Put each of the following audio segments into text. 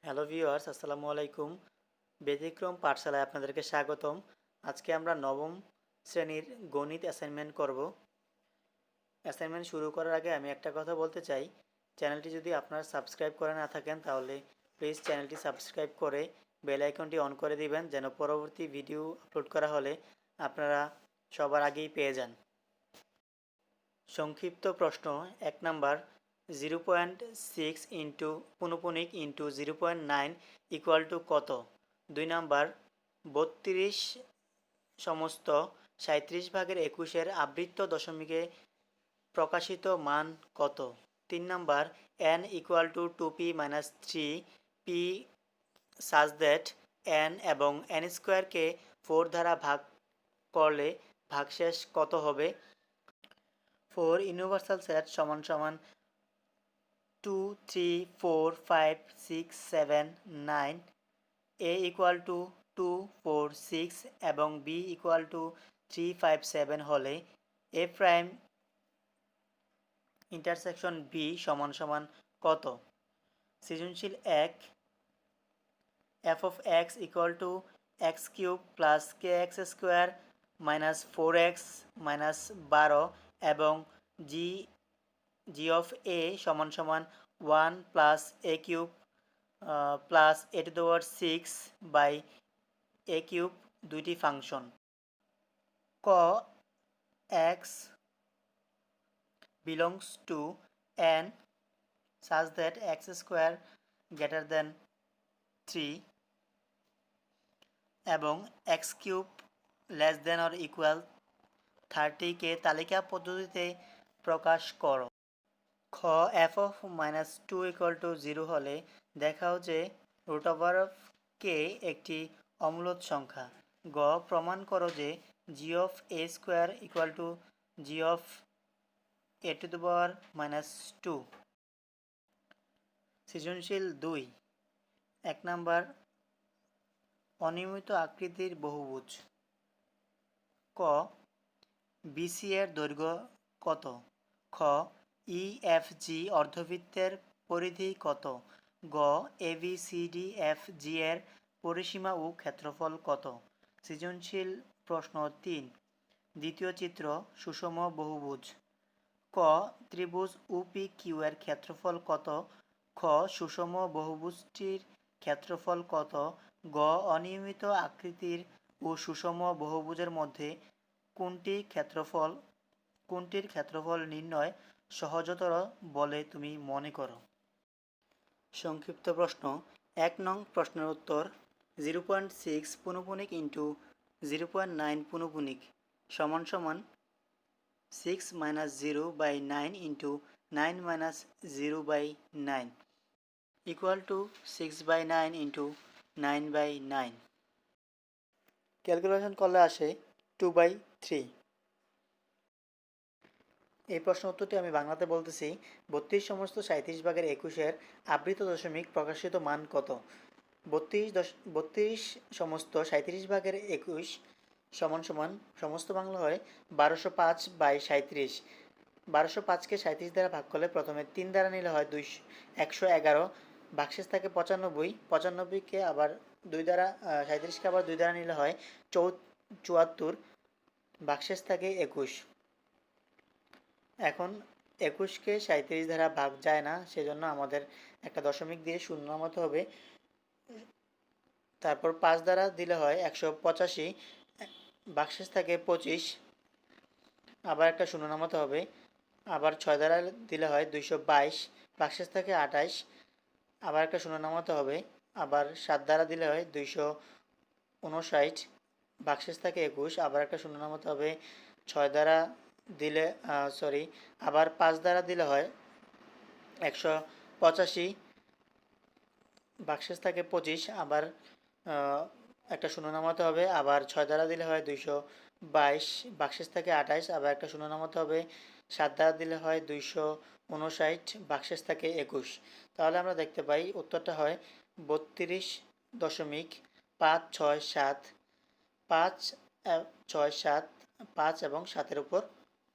Hello viewers, আসসালামু আলাইকুম। ব্যতিক্রম পাঠশালায় আপনাদেরকে স্বাগতম। আজকে আমরা নবম শ্রেণীর গণিত অ্যাসাইনমেন্ট করব। অ্যাসাইনমেন্ট শুরু করার আগে আমি একটা কথা বলতে চাই, চ্যানেলটি যদি আপনারা সাবস্ক্রাইব করে না থাকেন তাহলে প্লিজ চ্যানেলটি সাবস্ক্রাইব করে বেল আইকনটি অন করে দিবেন যেন পরবর্তী ভিডিও আপলোড করা হলে আপনারা সবার আগেই পেয়ে যান। সংক্ষিপ্ত প্রশ্ন ১ নাম্বার 0.6 ইন্টু পুনঃপুনিক ইন্টু 0.9 ইকুয়াল টু কত? ২ নাম্বার ৩২ সমস্ত ৩৭ ভাগের ২১-এর আবৃত্ত দশমিকে প্রকাশিত মান কত? ৩ number n equal to 2p minus 3p such that n এবং n স্কোয়ারকে 4 দ্বারা ভাগ করলে ভাগশেষ কত হবে? 4 ইউনিভার্সাল সেট সমান সমান 2 3 4 5 6 7 9, a ইকুয়াল টু 2 4 6 এবং b ইকুয়াল টু 3 5 7 হলে a প্রাইম ইন্টারসেকশন b সমান সমান কত? সৃজনশীল 1 f of x equal to x cube plus k x square minus 4x minus 12 এবং g of a সমান সমান 1 plus a cube plus a to the power 6 by a cube দুইটি function. ক x belongs to n such that x square greater than 3 এবং x cube less than or equal 30 কে তালিকা পদ্ধতিতে প্রকাশ করো। খ F of minus 2 equal to 0 হলে দেখাও যে রুট ওভার অফ কে একটি অমূলদ সংখ্যা। গ প্রমাণ করো যে G of A square equal to G of A to the power minus 2। সৃজনশীল 2 1 নাম্বার অনিয়মিত আকৃতির বহুভুজ। ক বিসি এর দৈর্ঘ্য কত? খ ই এফ জি অর্ধবৃত্তের পরিধি কত? গ A B C D F G এর পরিসীমা ও ক্ষেত্রফল কত? সৃজনশীল প্রশ্ন 3 দ্বিতীয় চিত্র সুষম বহুভুজ। ক ত্রিভুজ উপি কিউ এর ক্ষেত্রফল কত? খ সুষম বহুভুজটির ক্ষেত্রফল কত? গ অনিয়মিত আকৃতির ও সুষম বহুভুজের মধ্যে কোনটির ক্ষেত্রফল নির্ণয় সহজতর বলে তুমি মনে করো? সংক্ষিপ্ত প্রশ্ন 1 নং প্রশ্নের উত্তর 0.6 পুনঃপুনিক ইন্টু 0.9 পুনঃপুনিক সমান সমান 6 minus 0 by 9 into 9 minus 0 by 9 equal to 6 by 9 into 9 by 9। Calculation করলে আসে 2 by 3। এই প্রশ্ন উত্তরটি আমি বাংলাতে বলতেছি। 32 সমস্ত 37 ভাগের 21-এর আবৃত দশমিক প্রকাশিত মান কত? 32 সমস্ত 37 ভাগের 21 সমান সমান সমস্ত বাংলা হয় 1205 বাই 37। 1205কে 37 দ্বারা ভাগ করলে প্রথমে 3 দ্বারা নিলে হয় 111, ভাগশেষ থাকে 95, 95কে আবার 2 দ্বারা 37কে আবার 2 দ্বারা নিলে হয় 74, ভাগশেষ থাকে 21। এখন 21কে 37 দ্বারা ভাগ যায় না, সেজন্য আমাদের একটা দশমিক দিয়ে শূন্য নামাতে হবে। তারপর 5 দ্বারা দিলে হয় 185, ভাগশেষ থাকে 25, আবার একটা শূন্য নামাতে হবে। আবার 6 দ্বারা দিলে হয় 222, ভাগশেষ থাকে 28, আবার একটা শূন্য নামাতে হবে। আবার 7 দ্বারা দিলে হয় 259, ভাগশেষ থাকে 21, আবার একটা শূন্য নামাতে হবে। 6 দ্বারা দিলে আবার 5 দ্বারা দিলে হয় 185, ভাগশেষ থাকে 25, আবার একটা শূন্য নামাতে হবে। আবার 6 দ্বারা দিলে হয় 222, ভাগশেষ থাকে 28, আবার একটা শূন্য নামাতে হবে। 7 দ্বারা দিলে হয় 259, ভাগশেষ থাকে 21। তাহলে আমরা দেখতে পাই উত্তরটা হয় 32.567, 5 6 7 5 এবং 7-এর উপর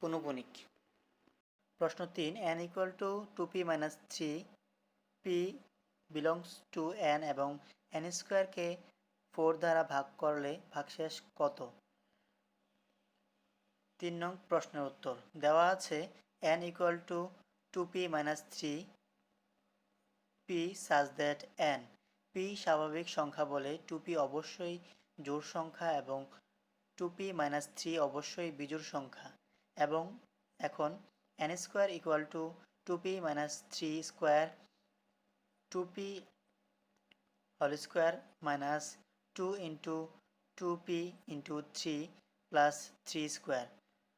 পুনঃপুনিক। প্রশ্ন 3 n equal to 2p minus 3p belongs to N এবং এন স্কোয়ারকে 4 দ্বারা ভাগ করলে ভাগশেষ কত? 3 নং প্রশ্নের উত্তর দেওয়া আছে n equal to 2p minus 3p such that n p স্বাভাবিক সংখ্যা বলে 2p অবশ্যই জোড় সংখ্যা এবং 2p মাইনাস 3 অবশ্যই বিজোড় সংখ্যা এবং এখন n square equal to 2p minus 3 square 2p whole square minus 2 into 2p into 3 plus 3 square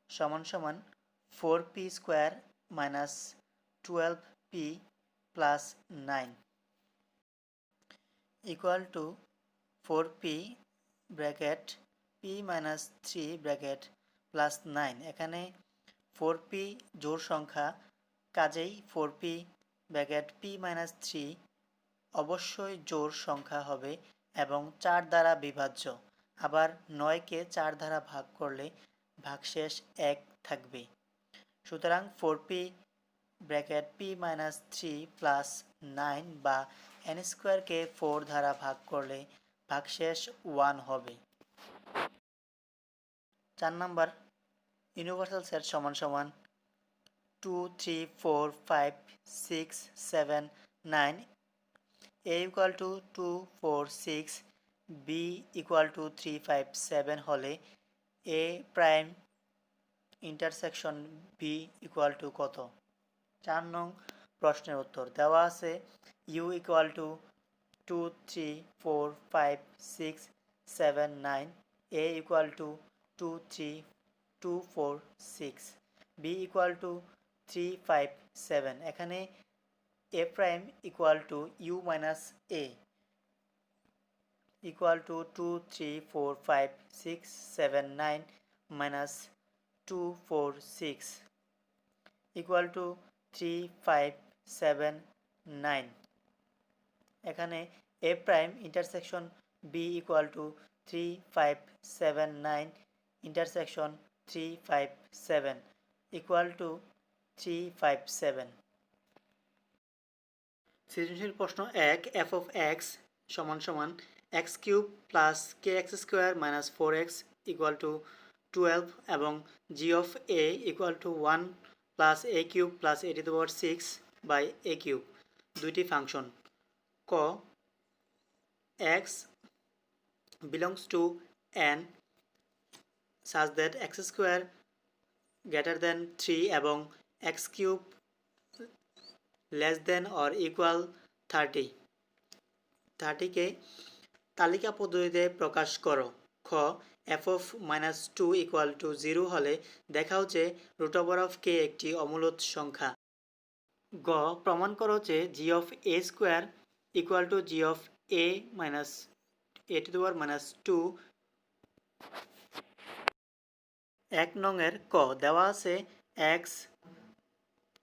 সমান সমান 4p square minus 12p plus 9 equal to 4p bracket p minus 3 bracket plus 9 এখানে 4p জোড় সংখ্যা কাজেই 4p ব্র্যাকেট p মাইনাস 3 অবশ্যই জোড় সংখ্যা হবে এবং 4 দ্বারা বিভাজ্য আবার 9কে 4 দ্বারা ভাগ করলে ভাগশেষ 1 থাকবে সুতরাং 4p bracket p minus 3 plus 9 বা n স্কোয়ারকে 4 দ্বারা ভাগ করলে ভাগশেষ 1 হবে 4 নাম্বার ইউনিভার্সাল সেট সমান সমান 2 3 4 5 6 7 9 a equal to 2 4 6 b equal to 3 5 7 হলে a prime intersection b equal to কত 4 নং প্রশ্নের উত্তর দেওয়া আছে u equal to 2 3 4 5 6 7 9 a equal to 2 3 2 4 6 b equal to 3 5 7 এখানে a prime equal to u minus a equal to 2 3 4 5 6 7 9 minus 2 4 6 equal to 3 5 7 9 এখানে a prime intersection b equal to 3 5 7 9 intersection 3 5 7 equal to 3 5 7 সৃজনশীল প্রশ্ন 1 f of x সমান সমান x cube plus kx square minus 4x equal to 12 এবং g of a equal to 1 plus a cube plus a to the power 6 by a cube দুইটি function ক x belongs to n such that x square greater than 3 এবং x cube less than or equal 30 30কে তালিকা পদ্ধতিতে প্রকাশ করো খ f of minus 2 equal to 0 হলে দেখাও যে root over of k একটি অমূলত সংখ্যা গ প্রমাণ করো যে g of a square equal to g of a minus a to the power minus 2 এক নংয়ের ক দেওয়া আছে x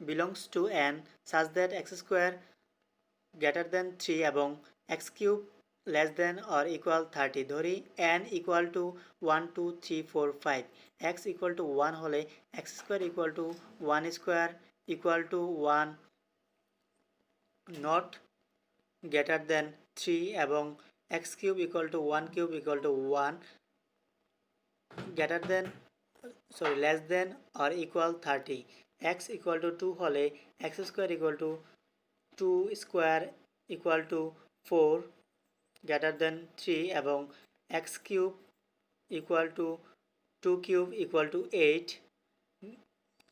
belongs to n such that x square greater than 3 এবং x cube less than or equal 30 ধরি n equal to 1 2 3 4 5 x equal to 1 হলে x square equal to 1 square equal to 1 not greater than 3 এবং x cube equal to 1 cube equal to 1 greater than less than or equal 30 x equal to 2 হলে x square equal to 2 square equal to 4 greater than 3 এবং x cube equal to 2 cube equal to 8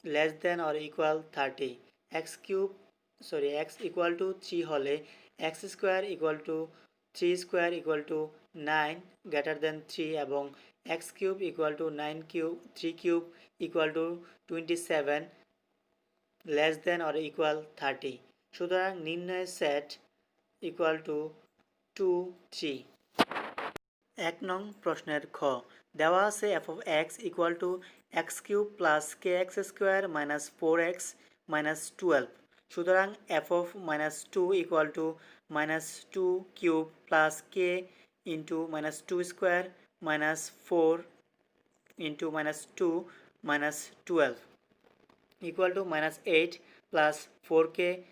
less than or equal 30 x equal to 3 হলে x square equal to 3 square equal to 9 greater than 3 এবং x cube equal to 3 cube equal to 27 less than or equal 30 সুতরাং নির্ণয় set equal to 2 3 এক নং প্রশ্নের খ দেওয়া আছে f of x equal to x cube plus kx square minus 4x minus 12 সুতরাং f of minus 2 equal to minus 2 cube plus k into minus 2 square minus 4 into minus 2 minus 12 equal to minus 8 plus 4k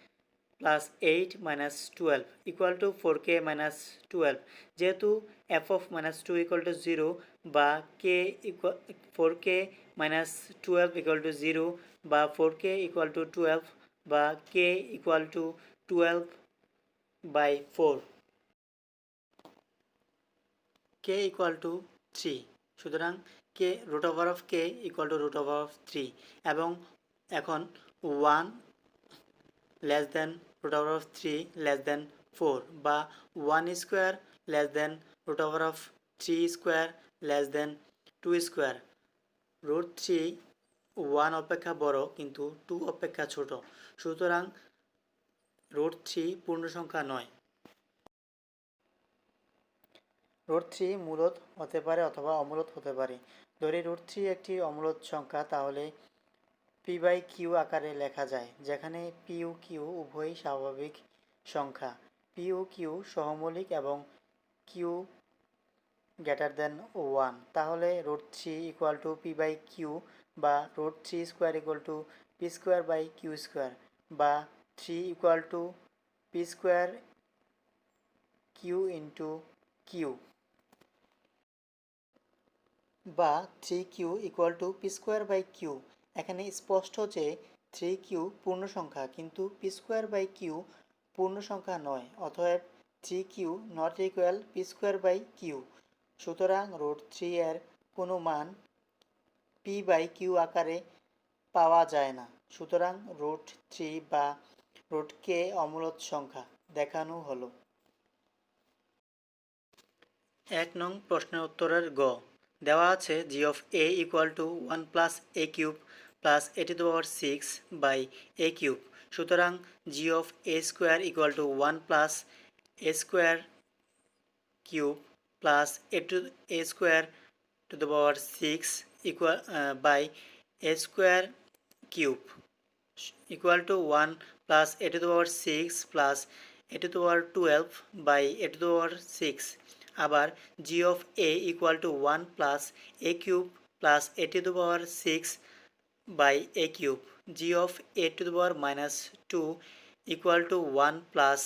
plus 8 minus 12 equal to 4k minus 12 যেহেতু F of minus 2 equal to 0 বা K equal 4k minus 12 equal to 0 বা 4k equal to 12 বা K equal to 12 by 4 K equal to 3 সুতরাং K root over of K equal to root over of 3 এবং এখন 1 less than root over of 3 less than 4 বা 1 square less than root over of 3 square less than 2 square root 3 1 অপেক্ষা বড় কিন্তু 2 অপেক্ষা ছোট সুতরাং রুট 3 পূর্ণ সংখ্যা নয় রুট 3 মূলদ হতে পারে অথবা অমূলদ হতে পারে ধরি রুট 3 একটি অমূলদ সংখ্যা তাহলে পি বাই কিউ আকারে লেখা যায় যেখানে পি ও কিউ উভয়ই স্বাভাবিক সংখ্যা পি ও কিউ সহমৌলিক এবং কিউ গ্রেটার দেন 1 তাহলে root 3 equal to P by Q বা root 3 square equal to P square by Q square বা 3 equal to P square Q into Q বা 3q equal to P square by Q এখানে স্পষ্ট যে 3q পূর্ণ সংখ্যা কিন্তু পি স্কোয়ার বাই কিউ পূর্ণ সংখ্যা নয় অতএব 3q not equal p square by q সুতরাং রুট 3 এর কোনো মান পি বাই কিউ আকারে পাওয়া যায় না সুতরাং রুট 3 বা রুট কে অমূলদ সংখ্যা দেখানো হলো 1 নং প্রশ্নের উত্তরের গ দেওয়া আছে G of A equal to 1 plus A cube plus A to the power 6 by A cube সুতরাং G of A square equal to 1 plus A square cube plus A square to the power 6 equal by A square cube equal to 1 plus A to the power 6 plus A to the power 12 by A to the power 6 আবার G of A equal to 1 plus A cube plus A to the power 6 by A cube g of A to the power minus 2 equal to 1 plus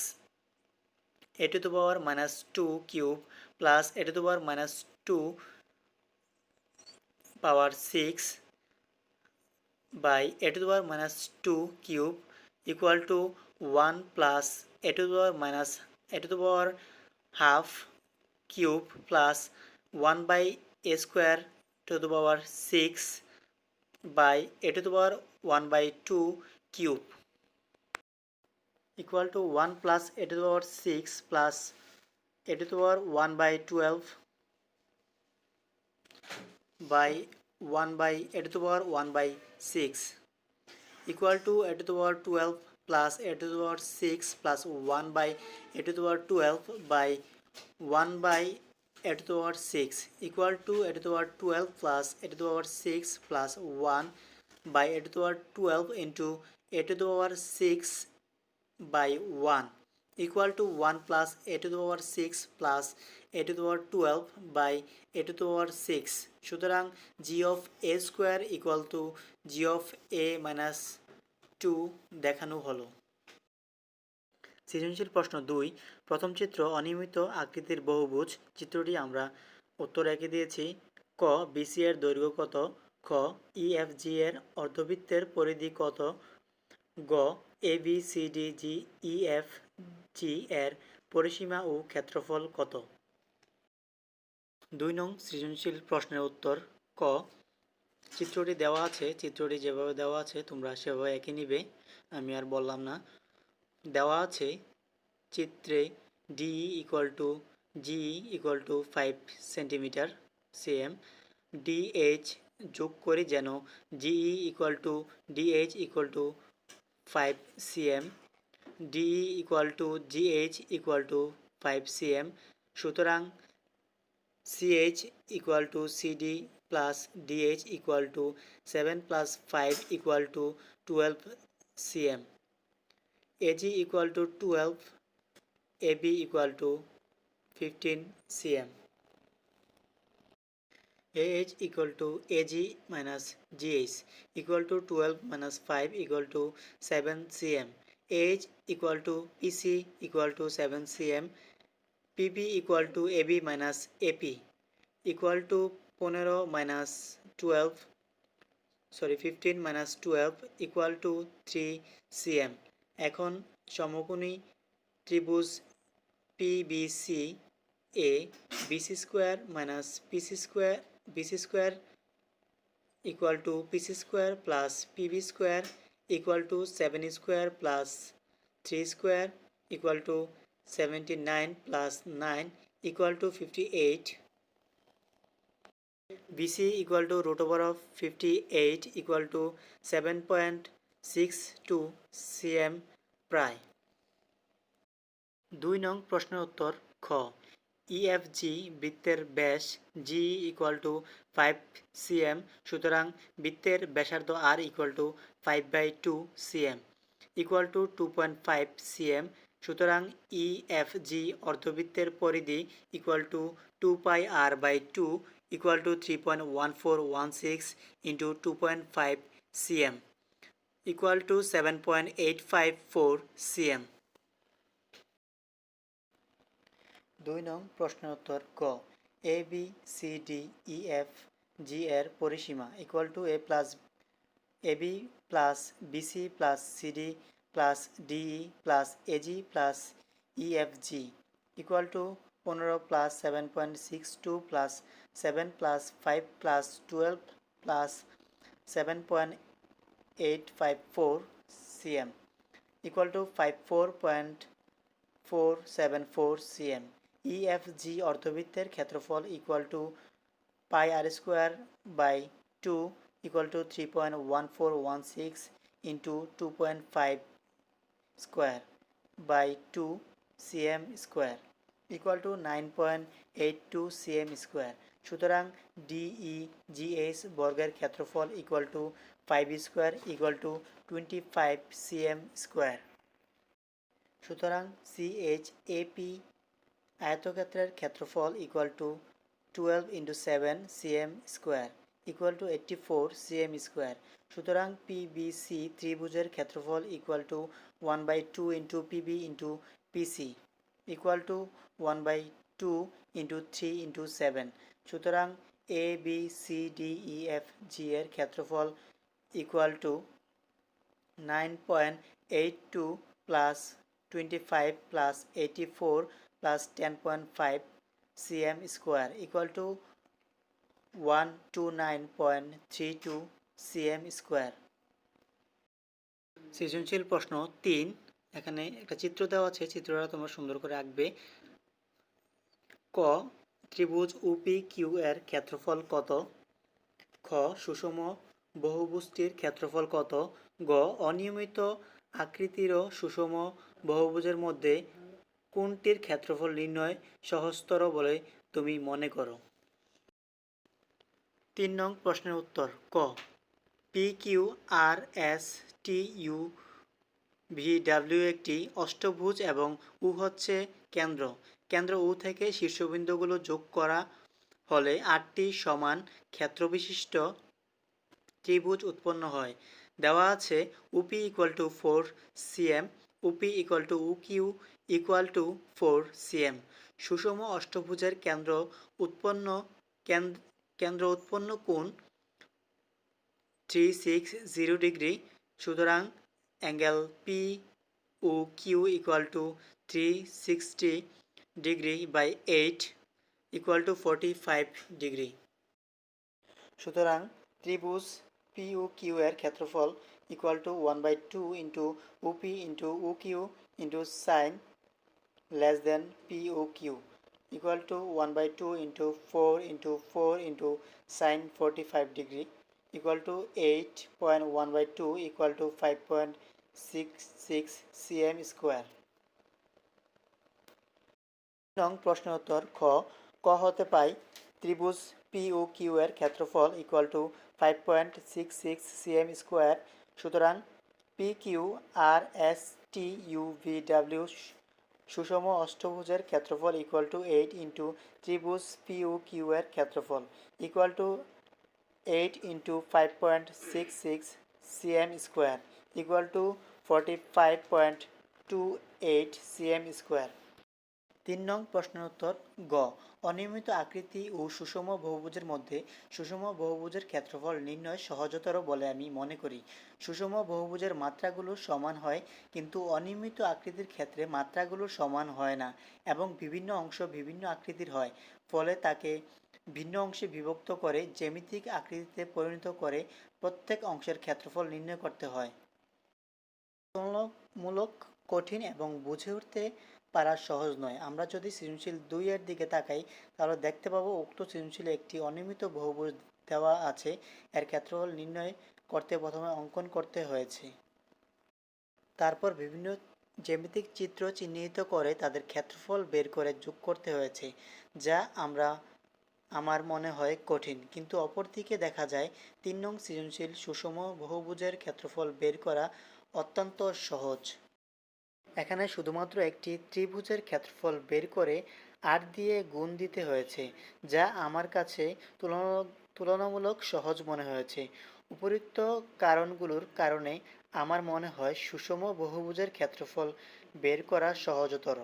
A to the power minus 2 cube plus A to the power minus 2 power 6 by a to the power minus 2 cube equal to 1 plus a to the power minus a to the power half cube plus 1 by a square to the power 6 by a to the power 1 by 2 cube equal to 1 plus a to the power 6 plus a to the power 1 by 12 by 1 by a to the power 1 by 6 equal to a to the power 12 plus a to the power 6 plus 1 by a to the power 12 by 1 by a to the power 6 equal to a to the power 12 plus a to the power 6 plus 1 by a to the power 12 into a to the power 6 by 1 equal to 1 plus a to the power 6 plus a to the power 12 by a to the power 6 সুতরাং g of a square equal to g of a minus 2 দেখানো হলো সৃজনশীল প্রশ্ন 2 প্রথম চিত্র অনিয়মিত আকৃতির বহুভুজ চিত্রটি আমরা উত্তর এঁকে দিয়েছি ক বিসি এর দৈর্ঘ্য কত খ ইএফজি এর অর্ধবৃত্তের পরিধি কত গ A B C D G E F G এর পরিসীমা ও ক্ষেত্রফল কত 2 নং সৃজনশীল প্রশ্নের উত্তর ক চিত্রটি দেওয়া আছে চিত্রটি যেভাবে দেওয়া আছে তোমরা সেভাবে এঁকে নিবে আমি আর বললাম না দেওয়া আছে চিত্রে D equal to G equal to 5 centimetre cm DH যোগ করি যেন GE equal to DH equal to 5 cm DE equal to GH equal to 5 cm সুতরাং CH equal to CD plus DH equal to 7 plus 5 equal to 12 cm AG equal to 12 AB equal to 15 cm AH equal to AG minus GH equal to 12 minus 5 equal to 7 cm H equal to PC equal to 7 cm, PB equal to AB minus AP equal to 15 minus 12 15 minus 12 equal to 3 cm। এখন সমকোণী ত্রিভুজ PBC A BC square minus BC square equal to PC square plus PB square equal to 7 square plus 3 square equal to 79 plus 9 equal to 58, BC equal to root over of 58 equal to 7.62 cm প্রায়। 2 নং প্রশ্নের উত্তর খ, EFG বৃত্তের ব্যাস G equal to 5 cm, সুতরাং বৃত্তের ব্যাসার্ধ R equal to 5/2 cm equal to 2.5 cm, সুতরাং EFG অর্ধবৃত্তের পরিধি equal to 2 pi r/2 equal to 3.1416 into 2.5 cm equal to 7.854 cm। 2 নং প্রশ্নের উত্তর ক, ABCDEFG এর পরিসীমা equal to A plus AB plus BC plus CD plus DE plus AG plus EFG equal to 15 plus 7.62 plus 7 plus 5 plus 12 plus 7.854 cm equal to 54.474 cm। EFG অর্ধবৃত্তের ক্ষেত্রফল equal to pi r square by 2 equal to 3.1416 into 2.5 square by 2 cm square equal to 9.82 cm square, সুতরাং DEGH বর্গের ক্ষেত্রফল equal to 5 square equal to 25 cm square, সুতরাং CHAP আয়তক্ষেত্রের ক্ষেত্রফল equal to 12 into 7 cm square equal to 84 cm square, সুতরাং PBC ত্রিভুজের ক্ষেত্রফল equal to 1/2 into PB into PC equal to 1/2 into 3 into 7, সুতরাং ABCDEFG এর ক্ষেত্রফল equal to 9.82 plus 25 plus 84 plus 10.5 cm square equal to 129.32 cm square। সৃজনশীল প্রশ্ন 3, এখানে একটা চিত্র দেওয়া আছে, চিত্রটা তোমরা সুন্দর করে আঁকবে। ক, ত্রিভুজ OPQ এর ক্ষেত্রফল কত? খ, সুষম বহুভুজটির ক্ষেত্রফল কত? গ, অনিয়মিত আকৃতির সুষম বহুভুজের মধ্যে কোনটির ক্ষেত্রফল নির্ণয় সহজতর বলে তুমি মনে করো? 3 নং প্রশ্নের উত্তর ক, PQRSTUVW একটি অষ্টভুজ এবং U হচ্ছে কেন্দ্র। কেন্দ্র U থেকে শীর্ষবিন্দুগুলো যোগ করা হলে 8টি সমান ক্ষেত্রবিশিষ্ট ত্রিভুজ উৎপন্ন হয়। দেওয়া আছে UP equal to 4 cm, UP equal to UQ equal to 4 cm। সুষম অষ্টভুজের কেন্দ্র উৎপন্ন কোণ 360 ডিগ্রি, সুতরাং angle POQ equal to 360 degree by 8 equal to 45 degree, সুতরাং ত্রিভুজ POQ এর ক্ষেত্রফল equal to 1/2 into UP into UQ into sin less than POQ equal to 1/2 into 4 into 4 into sin 45 degree equal to 8.1/2 equal to 5.66 cm square। নং প্রশ্নের উত্তর খ, ক হতে পাই ত্রিভুজ POQ এর ক্ষেত্রফল equal to 5.66 cm square, সুতরাং PQRSTUVW সুষম অষ্টভুজের ক্ষেত্রফল equal to 8 into ত্রিভুজ POQ এর ক্ষেত্রফল equal to 8 into 5.66 cm square equal to 45.28 cm square. 3 নং প্রশ্নের উত্তর গ। অনিয়মিত আকৃতি ও সুষম বহুভুজের মধ্যে সুষম বহুভুজের ক্ষেত্রফল নির্ণয় সহজতর বলে আমি মনে করি। সুষম বহুভুজের মাত্রাগুলো সমান হয়, কিন্তু অনিয়মিত আকৃতির ক্ষেত্রে মাত্রাগুলো সমান হয় না এবং বিভিন্ন অংশ বিভিন্ন আকৃতির হয়, ফলে তাকে ভিন্ন অংশে বিভক্ত করে জ্যামিতিক আকৃতিতে পরিণত করে প্রত্যেক অংশের ক্ষেত্রফল নির্ণয় করতে হয়। তুলনামূলক কঠিন এবং বুঝে উঠতে পারা সহজ নয়। আমরা যদি সৃজনশীল 2 এর দিকে তাকাই, তাহলে দেখতে পাবো উক্ত সৃজনশীলে একটি অনিয়মিত বহুভুজ দেওয়া আছে। এর ক্ষেত্রফল নির্ণয় করতে প্রথমে অঙ্কন করতে হয়েছে, তারপর বিভিন্ন জ্যামিতিক চিত্র চিহ্নিত করে তাদের ক্ষেত্রফল বের করে যোগ করতে হয়েছে, যা আমার মনে হয় কঠিন, কিন্তু অপরদিকে দেখা যায় 3 নং সৃজনশীল সুষম বহুভুজের ক্ষেত্রফল বের করা অত্যন্ত সহজ। এখানে শুধুমাত্র একটি ত্রিভুজের ক্ষেত্রফল বের করে 8 দিয়ে গুণ দিতে হয়েছে, যা আমার কাছে তুলনামূলক সহজ মনে হয়েছে। উপরোক্ত কারণগুলোর কারণে আমার মনে হয় সুষম বহুভুজের ক্ষেত্রফল বের করা সহজতর।